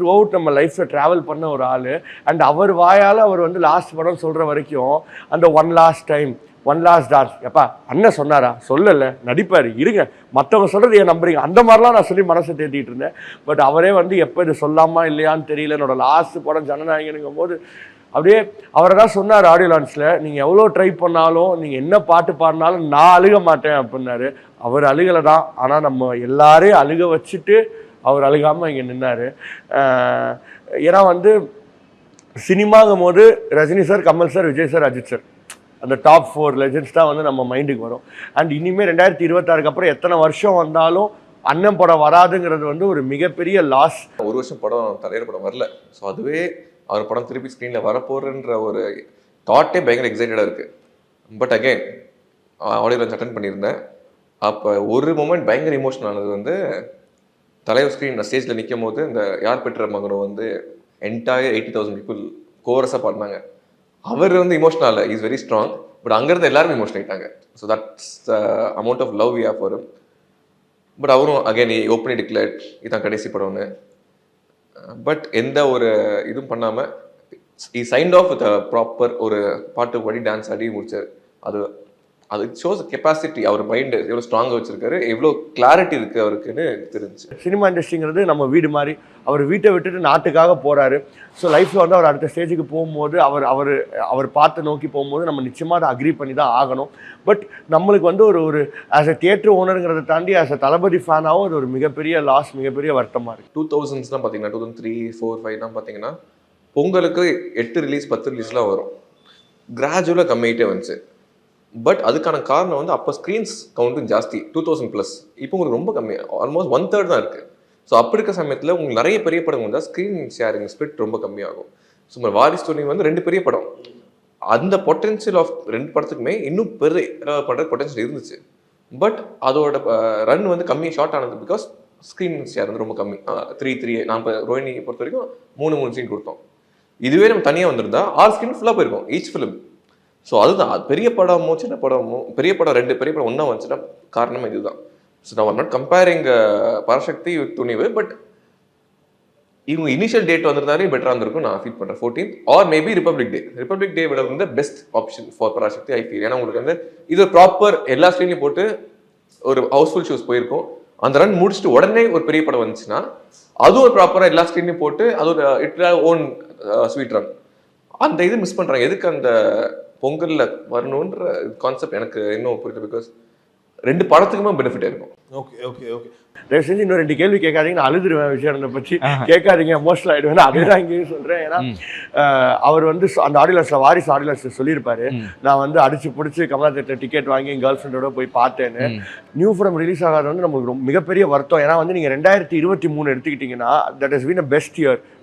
Through out நம்ம லைஃப்பில் travel பண்ண ஒரு ஆள். அண்ட் அவர் வாயால் அவர் வந்து லாஸ்ட் படம் சொல்கிற வரைக்கும் அந்த one last time, one last dance, எப்பா அண்ணன் சொன்னாரா, சொல்லலை, நடிப்பார், இருங்க, மற்றவங்க சொல்கிறது ஏன் நம்புறீங்க, அந்த மாதிரிலாம் நான் சொல்லி மனசை தேத்திட்டு இருந்தேன். பட் அவரே வந்து எப்போ இது சொல்லாமா இல்லையான்னு தெரியல. என்னோட லாஸ்ட் படம் ஜனநாயகனுங்கும் போது அப்படியே அவரை தான் சொன்னார் ஆடியோ லான்ச்சில், நீங்கள் எவ்வளோ ட்ரை பண்ணாலும், நீங்கள் என்ன பாட்டு பாடினாலும் நான் அழுக மாட்டேன் அப்படின்னாரு. அவர் அழுகலை தான், ஆனால் நம்ம எல்லாரையும் அழுக வச்சுட்டு அவர் அழுகாமல் இங்கே நின்னார். ஏன்னா வந்து சினிமாங்கும் போது Rajini sir, Kamal sir, Vijay sir, Ajith sir, அந்த டாப் 4 லெஜெண்ட்ஸ் தான் வந்து நம்ம மைண்டுக்கு வரும். அண்ட் இனிமேல் 2026 அப்புறம் எத்தனை வருஷம் வந்தாலும் அண்ணன் படம் வராதுங்கிறது வந்து ஒரு மிகப்பெரிய லாஸ். ஒரு வருஷம் படம் தலைவர் படம் வரல. ஸோ அதுவே அவர் படம் திருப்பி ஸ்க்ரீனில் வரப்போறன்ற ஒரு தாட்டே பயங்கர எக்ஸைட்டடாக இருக்குது. But again audio launch attend பண்ணியிருந்தேன். அப்போ ஒரு மூமெண்ட் பயங்கர இமோஷனல் ஆனது வந்து தலைவர் ஸ்க்ரீன் ஸ்டேஜில் நிற்கும் போது இந்த யார் பெற்ற மகனும் வந்து என்டையர் 80,000 பீப்புள் கோரஸாக பாடினாங்க. அவர் வந்து emotional, is very strong. But அங்கேருந்து எல்லாருமே இமோஷனல் ஆகிட்டாங்க. So that's amount of love we have for him. But அவரும் அகைன் ஓப்பனி டிக்ளேர்ட் இதுதான் கடைசி படம்னு. பட் எந்த ஒரு இதுவும் பண்ணாமல் சைன்ட் ஆஃப் வித் ப்ராப்பர் ஒரு பாட்டு பாடி டான்ஸ் ஆடி முடிச்சார். அது ஷோஸ் கெப்பாசிட்டி, அவர் மைண்டு எவ்வளோ ஸ்ட்ராங்காக வச்சிருக்காரு, எவ்வளோ கிளாரிட்டி இருக்குது அவருக்குன்னு தெரிஞ்சுச்சு. சினிமா இண்டஸ்ட்ரிங்கிறது நம்ம வீடு மாதிரி. அவர் வீட்டை விட்டுட்டு நாட்டுக்காக போகிறாரு. ஸோ லைஃப்பில் வந்து அவர் அடுத்த ஸ்டேஜுக்கு போகும்போது அவர் பார்த்து நோக்கி போகும்போது நம்ம நிச்சயமாக அதை அக்ரி பண்ணி தான் ஆகணும். பட் நம்மளுக்கு வந்து ஒரு ஆஸ் அ தியேட்டர் ஓனருங்கிறத தாண்டி ஆஸ் அ தளபதி ஃபேனாகவும் அது ஒரு மிகப்பெரிய லாஸ், மிகப்பெரிய வருத்தமாக இருக்குது. 2000s பார்த்தீங்கன்னா 2003, 4, 5 பார்த்தீங்கன்னா பொங்கலுக்கு 8 ரிலீஸ் 10 ரிலீஸ்லாம் வரும். கிராஜுவலாக கம்மியாகிட்டே வந்துச்சு. பட் அதுக்கான காரணம் வந்து அப்போ ஸ்க்ரீன்ஸ் கவுண்ட்டும் ஜாஸ்தி, 2000+. இப்போ உங்களுக்கு ரொம்ப கம்மி, ஆல்மோஸ்ட் 1/3 தான் இருக்குது. ஸோ அப்படி இருக்க சமயத்தில் உங்களுக்கு நிறைய பெரிய படம் வந்தால் ஸ்க்ரீன் ஷேரிங் ஸ்பிரிட் ரொம்ப கம்மியாகும். ஸோ வாரிசு துணிவு வந்து 2 பெரிய படம், அந்த பொட்டென்ஷியல் ஆஃப் 2 படத்துக்குமே இன்னும் பெரிய பண்ணுற பொட்டென்ஷியல் இருந்துச்சு. பட் அதோட ரன் வந்து கம்மி ஷார்ட் ஆனது பிகாஸ் ஸ்க்ரீன் ஷேர் வந்து ரொம்ப கம்மி. 3 நான் இப்போ ரோஹினி பொறுத்த வரைக்கும் 3 சீன் கொடுத்தோம். இதுவே நம்ம தனியாக வந்திருந்தா 6 ஸ்க்ரீன் ஃபுல்லாக போயிருக்கோம் ஈச் ஃபிலிம். ஸோ அதுதான் பெரிய படமோ சின்ன படமோ, பெரிய படம் 2 பெரிய படம் ஒன்றா வந்துச்சுன்னா காரணம் இதுதான். ஸோ நான் not comparing Parasakthi with Thunivu, but இவங்க இனிஷியல் டேட் வந்திருந்தாலே பெட்டராக இருந்திருக்கும் நான் ஃபீல் பண்ணுறேன். 14th or maybe republic day விட வந்து best option for Parasakthi I feel. ஏன்னா உங்களுக்கு வந்து இது ஒரு ப்ராப்பர் எல்லா ஸ்க்ரீன்லையும் போட்டு ஒரு ஹவுஸ்ஃபுல் ஷோஸ் போயிருக்கும். அந்த ரன் முடிச்சுட்டு உடனே ஒரு பெரிய படம் வந்துச்சுன்னா அதுவும் ஒரு ப்ராப்பராக எல்லா ஸ்க்ரீன்லையும் போட்டு அது ஒரு இட் ஓன் ஸ்வீட் ரன். அந்த இது மிஸ் பண்ணுறாங்க. எதுக்கு அந்த பொங்கலில் வரணுன்ற கான்செப்ட் எனக்கு இன்னும் புரியுது. பிகாஸ் 2 படத்துக்குமே பெனிஃபிட் இருக்கும். ஓகே தயவு செஞ்சு இன்னும் 2 கேள்வி கேட்காதீங்க, நான் அழுதுருவேன் விஷயம் பற்றி. கேட்காதீங்க, எமோஷனல் ஆகிடுவேன். அதே தான் இங்கேயும் சொல்கிறேன். ஏன்னா அவர் வந்து அந்த ஆடியோ லான்ச்சில், வாரிசு ஆடியோ லான்ச்சில் சொல்லியிருப்பாரு, நான் வந்து அடிச்சு பிடிச்சி கமலா தேட்டர் டிக்கெட் வாங்கி என் கேர்ள் ஃப்ரெண்டோட போய் பார்த்தேன்னு. நியூ ஃபிலிம் ரிலீஸ் ஆகாது வந்து நம்மளுக்கு ரொம்ப மிகப்பெரிய வருத்தம். ஏன்னா வந்து நீங்கள் 2023 எடுத்துக்கிட்டிங்கன்னா that is been a best year.